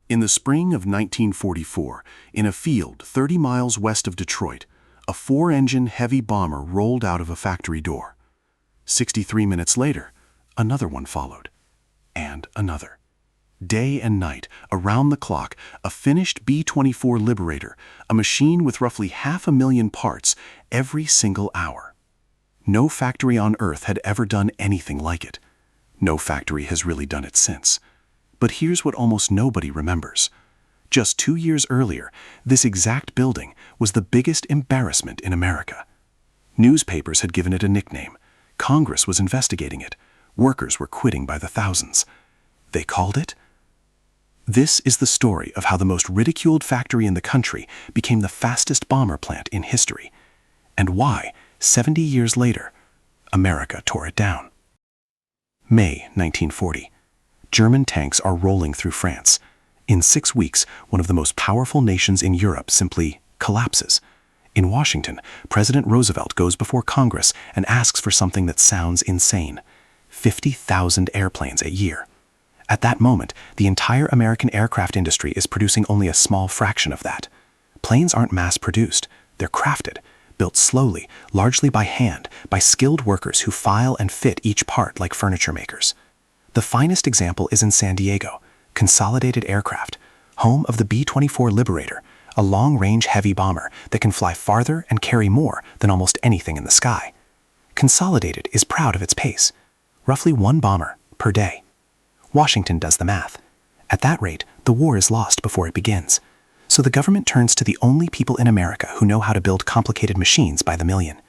In the spring of 1944, in a field 30 miles west of Detroit, a 4-engine heavy bomber rolled out of a factory door. 63 minutes later, another one followed. And another. Day and night, around the clock, a finished B-24 Liberator, a machine with roughly 500,000 parts, every single hour. No factory on Earth had ever done anything like it. No factory has really done it since. But here's what almost nobody remembers. Just 2 years earlier, this exact building was the biggest embarrassment in America. Newspapers had given it a nickname. Congress was investigating it. Workers were quitting by the thousands. They called it? This is the story of how the most ridiculed factory in the country became the fastest bomber plant in history, and why, 70 years later, America tore it down. May 1940. German tanks are rolling through France. In 6 weeks, one of the most powerful nations in Europe simply collapses. In Washington, President Roosevelt goes before Congress and asks for something that sounds insane: 50,000 airplanes a year. At that moment, the entire American aircraft industry is producing only a small fraction of that. Planes aren't mass-produced. They're crafted, built slowly, largely by hand, by skilled workers who file and fit each part like furniture makers. The finest example is in San Diego, Consolidated Aircraft, home of the B-24 Liberator, a long-range heavy bomber that can fly farther and carry more than almost anything in the sky. Consolidated is proud of its pace, roughly 1 bomber per day. Washington does the math. At that rate, the war is lost before it begins. So the government turns to the only people in America who know how to build complicated machines by the million: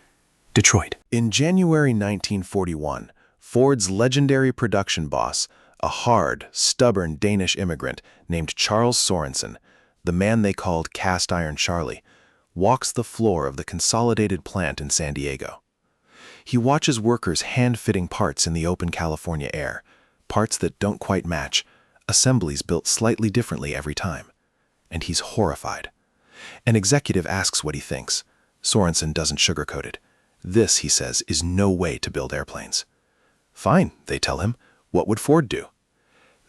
Detroit. In January 1941, Ford's legendary production boss, a hard, stubborn Danish immigrant named Charles Sorensen, the man they called Cast Iron Charlie, walks the floor of the Consolidated plant in San Diego. He watches workers hand-fitting parts in the open California air, parts that don't quite match, assemblies built slightly differently every time. And he's horrified. An executive asks what he thinks. Sorensen doesn't sugarcoat it. This, he says, is no way to build airplanes. Fine, they tell him. What would Ford do?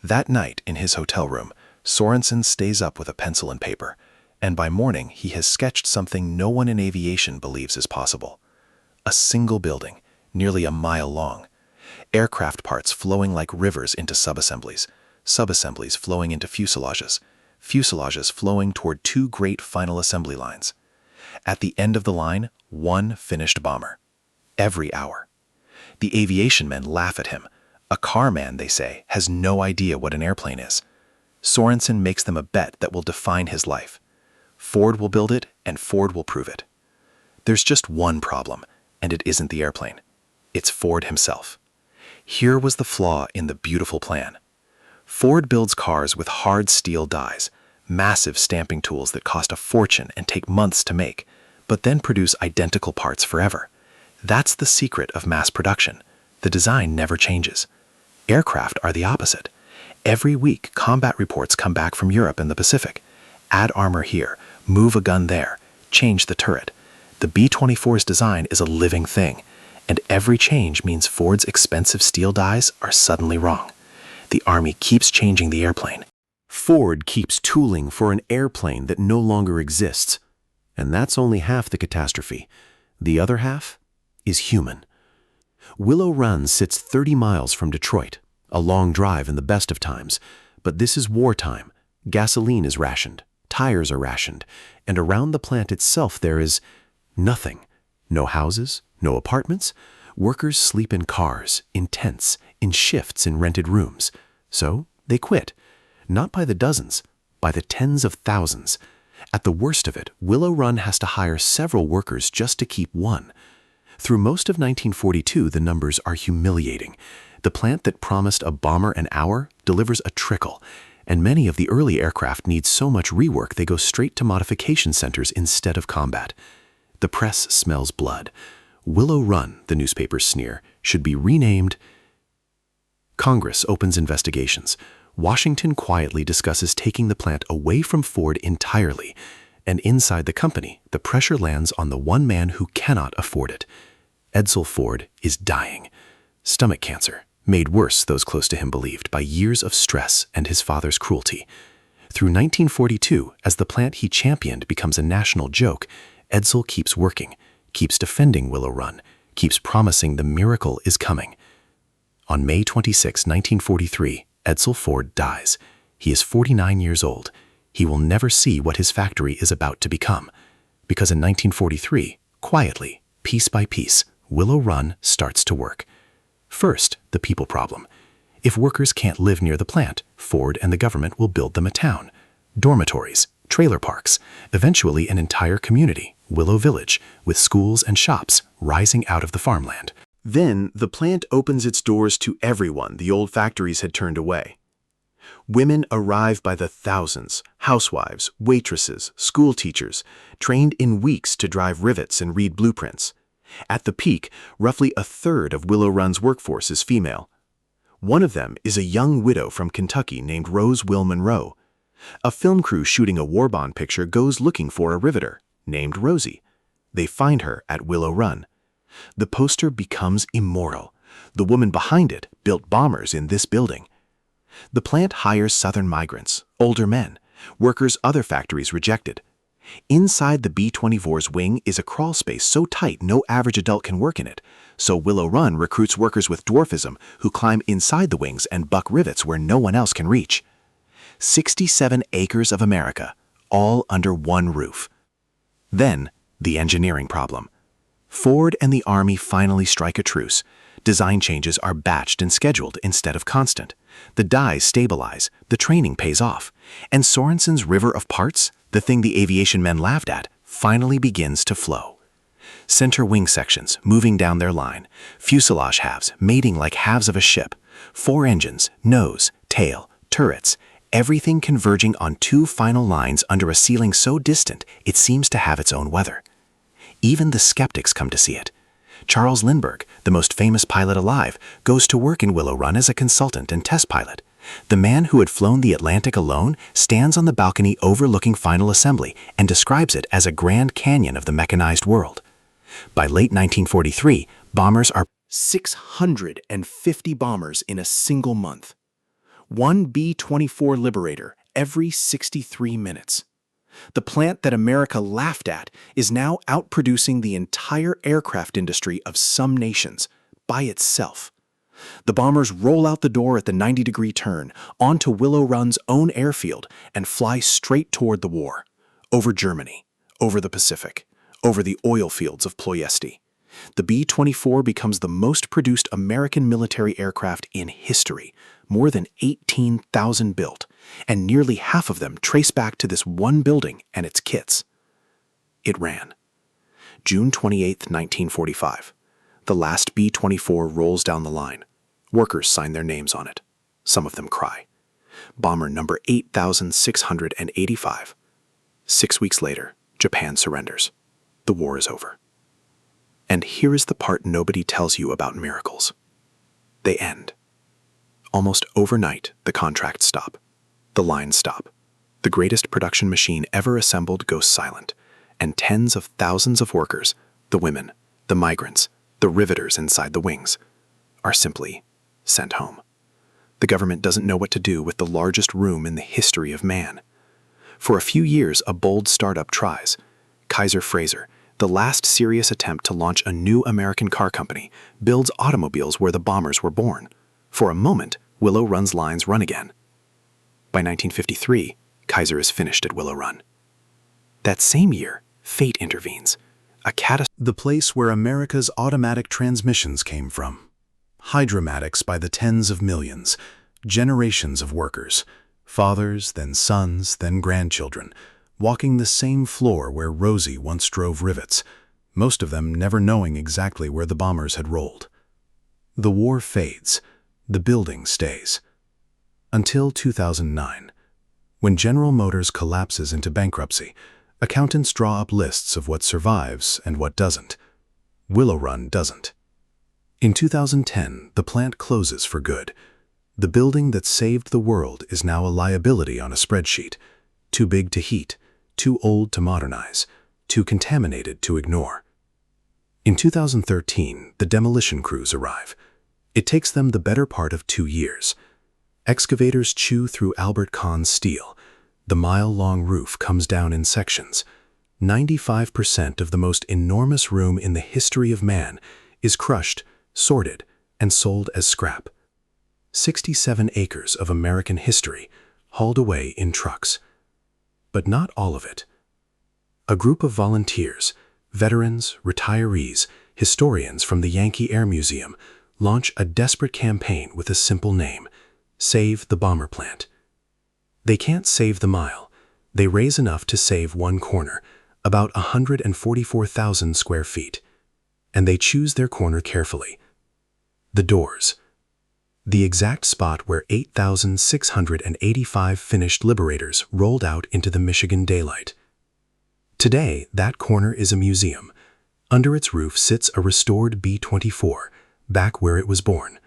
That night, in his hotel room, Sorensen stays up with a pencil and paper, and by morning he has sketched something no one in aviation believes is possible. A single building, nearly a mile long. Aircraft parts flowing like rivers into subassemblies, subassemblies flowing into fuselages, fuselages flowing toward 2 great final assembly lines. At the end of the line, 1 finished bomber. Every hour. The aviation men laugh at him. A car man, they say, has no idea what an airplane is. Sorensen makes them a bet that will define his life. Ford will build it, and Ford will prove it. There's just one problem, and it isn't the airplane. It's Ford himself. Here was the flaw in the beautiful plan. Ford builds cars with hard steel dies, massive stamping tools that cost a fortune and take months to make, but then produce identical parts forever. That's the secret of mass production. The design never changes. Aircraft are the opposite. Every week, combat reports come back from Europe and the Pacific. Add armor here, move a gun there, change the turret. The B-24's design is a living thing, and every change means Ford's expensive steel dies are suddenly wrong. The Army keeps changing the airplane. Ford keeps tooling for an airplane that no longer exists. And that's only half the catastrophe. The other half is human. Willow Run sits 30 miles from Detroit, a long drive in the best of times. But this is wartime. Gasoline is rationed, tires are rationed, and around the plant itself there is nothing. No houses, no apartments. Workers sleep in cars, in tents, in shifts in rented rooms. So they quit. Not by the dozens, by the tens of thousands. At the worst of it, Willow Run has to hire several workers just to keep one. Through most of 1942, the numbers are humiliating. The plant that promised a bomber an hour delivers a trickle, and many of the early aircraft need so much rework they go straight to modification centers instead of combat. The press smells blood. Willow Run, the newspapers sneer, should be renamed. Congress opens investigations. Washington quietly discusses taking the plant away from Ford entirely, and inside the company, the pressure lands on the one man who cannot afford it. Edsel Ford is dying. Stomach cancer, made worse, those close to him believed, by years of stress and his father's cruelty. Through 1942, as the plant he championed becomes a national joke, Edsel keeps working, keeps defending Willow Run, keeps promising the miracle is coming. On May 26, 1943, Edsel Ford dies. He is 49 years old. He will never see what his factory is about to become. Because in 1943, quietly, piece by piece, Willow Run starts to work. First, the people problem. If workers can't live near the plant, Ford and the government will build them a town. Dormitories, trailer parks, eventually an entire community, Willow Village, with schools and shops rising out of the farmland. Then, the plant opens its doors to everyone the old factories had turned away. Women arrive by the thousands, housewives, waitresses, school teachers, trained in weeks to drive rivets and read blueprints. At the peak, roughly a third of Willow Run's workforce is female. One of them is a young widow from Kentucky named Rose Will Monroe. A film crew shooting a war bond picture goes looking for a riveter, named Rosie. They find her at Willow Run. The poster becomes immoral. The woman behind it built bombers in this building. The plant hires Southern migrants, older men, workers other factories rejected. Inside the B-24's wing is a crawl space so tight no average adult can work in it, so Willow Run recruits workers with dwarfism who climb inside the wings and buck rivets where no one else can reach. 67 acres of America, all under one roof. Then, the engineering problem. Ford and the Army finally strike a truce. Design changes are batched and scheduled instead of constant. The dies stabilize, the training pays off, and Sorensen's river of parts, the thing the aviation men laughed at, finally begins to flow. Center wing sections moving down their line, fuselage halves mating like halves of a ship, 4 engines, nose, tail, turrets, everything converging on 2 final lines under a ceiling so distant it seems to have its own weather. Even the skeptics come to see it. Charles Lindbergh, the most famous pilot alive, goes to work in Willow Run as a consultant and test pilot. The man who had flown the Atlantic alone stands on the balcony overlooking final assembly and describes it as a grand canyon of the mechanized world. By late 1943, bombers are 650 bombers in a single month. 1 B-24 Liberator every 63 minutes. The plant that America laughed at is now outproducing the entire aircraft industry of some nations by itself. The bombers roll out the door at the 90-degree turn onto Willow Run's own airfield and fly straight toward the war, over Germany, over the Pacific, over the oil fields of Ploiesti. The B-24 becomes the most produced American military aircraft in history, more than 18,000 built, and nearly half of them trace back to this one building and its kits. It ran. June 28, 1945. The last B-24 rolls down the line. Workers sign their names on it. Some of them cry. Bomber number 8,685. 6 weeks later, Japan surrenders. The war is over. And here is the part nobody tells you about miracles. They end. Almost overnight, the contracts stop. The lines stop. The greatest production machine ever assembled goes silent, and tens of thousands of workers, the women, the migrants, the riveters inside the wings, are simply sent home. The government doesn't know what to do with the largest room in the history of man. For a few years, a bold startup tries. Kaiser Frazer, the last serious attempt to launch a new American car company, builds automobiles where the bombers were born. For a moment, Willow Run's lines run again. By 1953, Kaiser is finished at Willow Run. That same year, fate intervenes. The place where America's automatic transmissions came from. Hydramatics by the tens of millions. Generations of workers. Fathers, then sons, then grandchildren. Walking the same floor where Rosie once drove rivets. Most of them never knowing exactly where the bombers had rolled. The war fades. The building stays. Until 2009, when General Motors collapses into bankruptcy, accountants draw up lists of what survives and what doesn't. Willow Run doesn't. In 2010, the plant closes for good. The building that saved the world is now a liability on a spreadsheet, too big to heat, too old to modernize, too contaminated to ignore. In 2013, the demolition crews arrive. It takes them the better part of 2 years. Excavators chew through Albert Kahn's steel. The mile-long roof comes down in sections. 95% of the most enormous room in the history of man is crushed, sorted, and sold as scrap. 67 acres of American history hauled away in trucks. But not all of it. A group of volunteers, veterans, retirees, historians from the Yankee Air Museum launch a desperate campaign with a simple name: Save the Bomber Plant. They can't save the mile. They raise enough to save one corner, about 144,000 square feet. And they choose their corner carefully. The doors. The exact spot where 8,685 finished Liberators rolled out into the Michigan daylight. Today, that corner is a museum. Under its roof sits a restored B-24, back where it was born.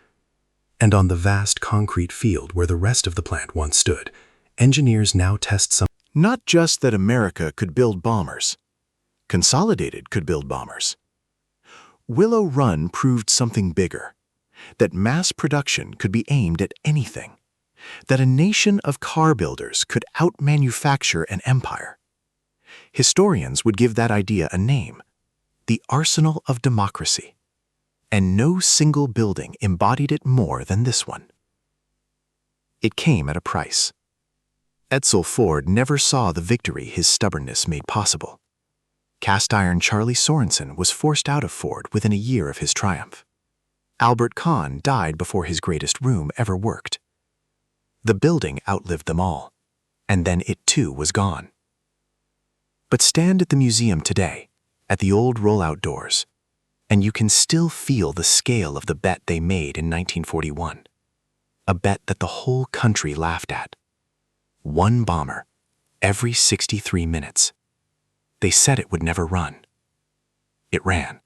And on the vast concrete field where the rest of the plant once stood, engineers now test some. Not just that America could build bombers. Consolidated could build bombers. Willow Run proved something bigger. That mass production could be aimed at anything. That a nation of car builders could out-manufacture an empire. Historians would give that idea a name: the arsenal of democracy. And no single building embodied it more than this one. It came at a price. Edsel Ford never saw the victory his stubbornness made possible. Cast-iron Charles Sorensen was forced out of Ford within a year of his triumph. Albert Kahn died before his greatest room ever worked. The building outlived them all, and then it too was gone. But stand at the museum today, at the old rollout doors, and you can still feel the scale of the bet they made in 1941. A bet that the whole country laughed at. One bomber, every 63 minutes. They said it would never run. It ran.